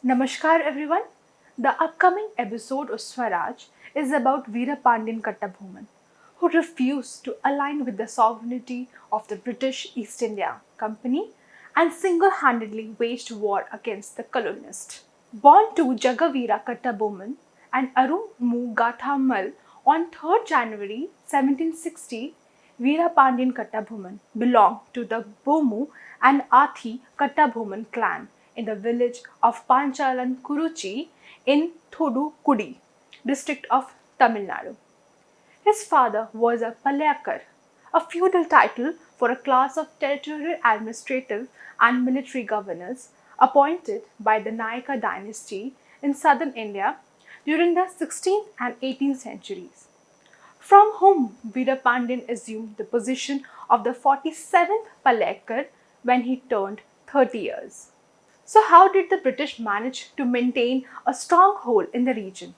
Namaskar everyone. The upcoming episode of Swaraj is about Veerapandyan Kattabomman, who refused to align with the sovereignty of the British East India Company and single-handedly waged war against the colonists. Born to Jagaveera Kattabomman and Arumu Gathamal on 3rd January 1760, Veerapandyan Kattabomman belonged to the Bomu and Athi Kattabomman clan in the village of Panchalan Kuruchi in Thudukudi, district of Tamil Nadu. His father was a Polygar, a feudal title for a class of territorial administrative and military governors appointed by the Nayaka dynasty in southern India during the 16th and 18th centuries, from whom Veerapandyan assumed the position of the 47th Polygar when he turned 30 years. So how did the British manage to maintain a stronghold in the region?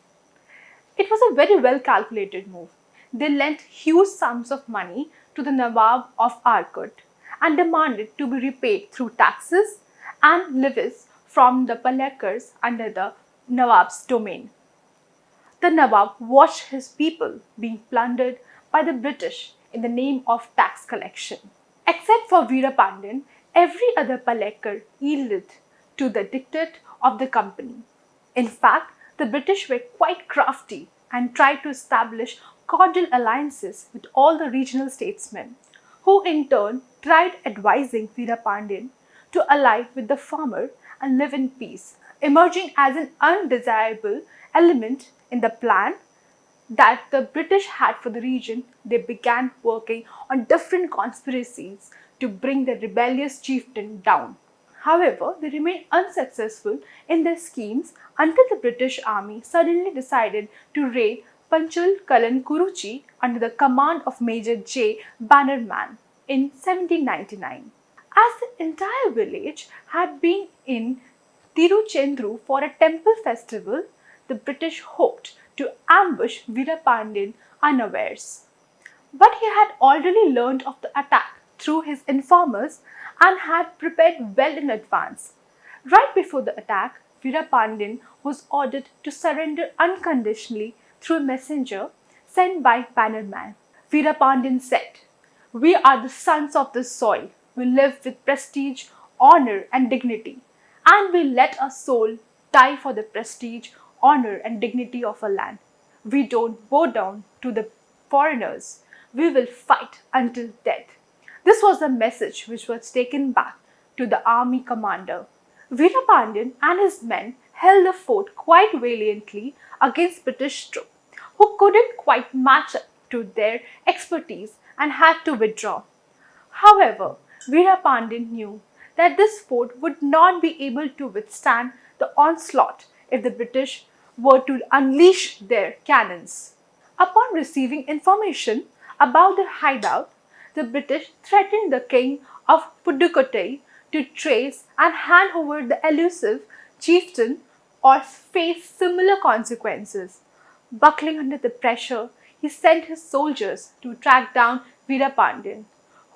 It was a very well calculated move. They lent huge sums of money to the Nawab of Arcot and demanded to be repaid through taxes and levies from the Polyagars under the Nawab's domain. The Nawab watched his people being plundered by the British in the name of tax collection. Except for Veerapandyan, every other Polygar yielded to the dictate of the company. In fact, the British were quite crafty and tried to establish cordial alliances with all the regional statesmen, who in turn tried advising Veerapandyan to ally with the farmer and live in peace, emerging as an undesirable element in the plan that the British had for the region. They began working on different conspiracies to bring the rebellious chieftain down. However, they remained unsuccessful in their schemes until the British army suddenly decided to raid Panchal Kuruchi under the command of Major J. Bannerman in 1799. As the entire village had been in Tiruchendru for a temple festival, the British hoped to ambush Veerapandyan unawares. But he had already learned of the attack through his informers and had prepared well in advance. Right before the attack, Veerapandyan was ordered to surrender unconditionally through a messenger sent by Bannerman. Veerapandyan said, "We are the sons of this soil. We live with prestige, honor and dignity, and we let our soul die for the prestige, honor and dignity of our land. We don't bow down to the foreigners. We will fight until death." This was the message which was taken back to the army commander. Veerapandyan and his men held the fort quite valiantly against British troops, who couldn't quite match up to their expertise and had to withdraw. However, Veerapandyan knew that this fort would not be able to withstand the onslaught if the British were to unleash their cannons. Upon receiving information about their hideout, the British threatened the king of Pudukkottai to trace and hand over the elusive chieftain or face similar consequences. Buckling under the pressure, he sent his soldiers to track down Veerapandyan,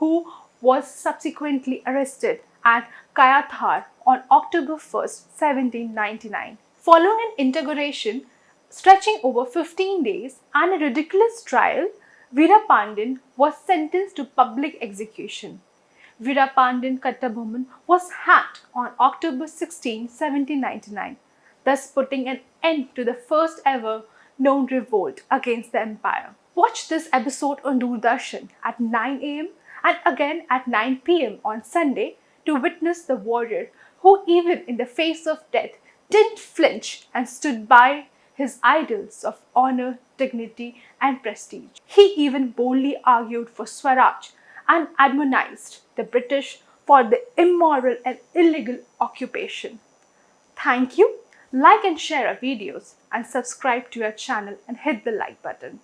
who was subsequently arrested at Kayathar on October 1st, 1799. Following an interrogation stretching over 15 days and a ridiculous trial, Veerapandyan was sentenced to public execution. Veerapandyan Kattabomman was hanged on October 16, 1799, thus putting an end to the first ever known revolt against the empire. Watch this episode on Doordarshan at 9 am and again at 9 pm on Sunday to witness the warrior who, even in the face of death, didn't flinch and stood by his ideals of honor, dignity and prestige. He even boldly argued for Swaraj and admonished the British for the immoral and illegal occupation. Thank you. Like and share our videos and subscribe to our channel and hit the like button.